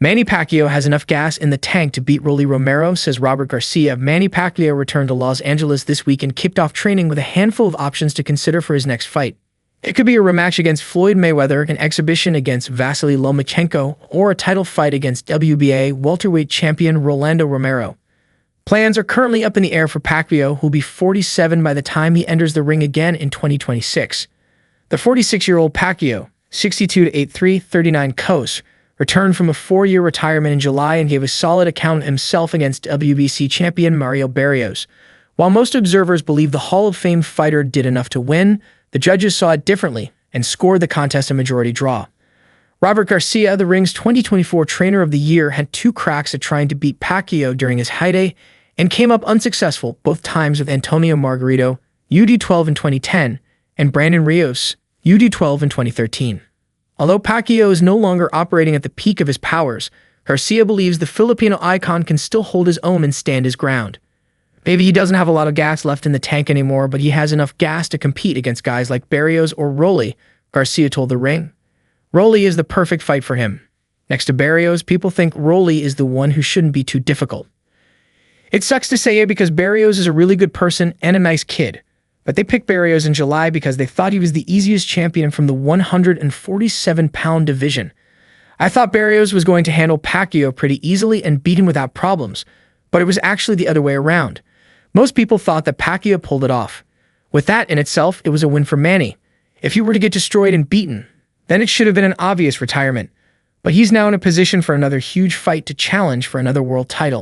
Manny Pacquiao has enough gas in the tank to beat Rolando Romero, says Robert Garcia. Manny Pacquiao returned to Los Angeles this week and kicked off training with a handful of options to consider for his next fight. It could be a rematch against Floyd Mayweather, an exhibition against Vasiliy Lomachenko, or a title fight against WBA welterweight champion Rolando Romero. Plans are currently up in the air for Pacquiao, who'll be 47 by the time he enters the ring again in 2026. The 46-year-old Pacquiao, 62-83, 39 coast, returned from a 4-year retirement in July and gave a solid account of himself against WBC champion Mario Barrios. While most observers believe the Hall of Fame fighter did enough to win, the judges saw it differently and scored the contest a majority draw. Robert Garcia, the ring's 2024 Trainer of the Year, had 2 cracks at trying to beat Pacquiao during his heyday and came up unsuccessful both times with Antonio Margarito, UD12 in 2010, and Brandon Rios, UD12 in 2013. Although Pacquiao is no longer operating at the peak of his powers, Garcia believes the Filipino icon can still hold his own and stand his ground. Maybe he doesn't have a lot of gas left in the tank anymore, but he has enough gas to compete against guys like Barrios or Rolly, Garcia told the ring. Rolly is the perfect fight for him. Next to Barrios, people think Rolly is the one who shouldn't be too difficult. It sucks to say it because Barrios is a really good person and a nice kid, but they picked Barrios in July because they thought he was the easiest champion from the 147-pound division. I thought Barrios was going to handle Pacquiao pretty easily and beat him without problems, but it was actually the other way around. Most people thought that Pacquiao pulled it off. With that in itself, it was a win for Manny. If he were to get destroyed and beaten, then it should have been an obvious retirement. But he's now in a position for another huge fight to challenge for another world title.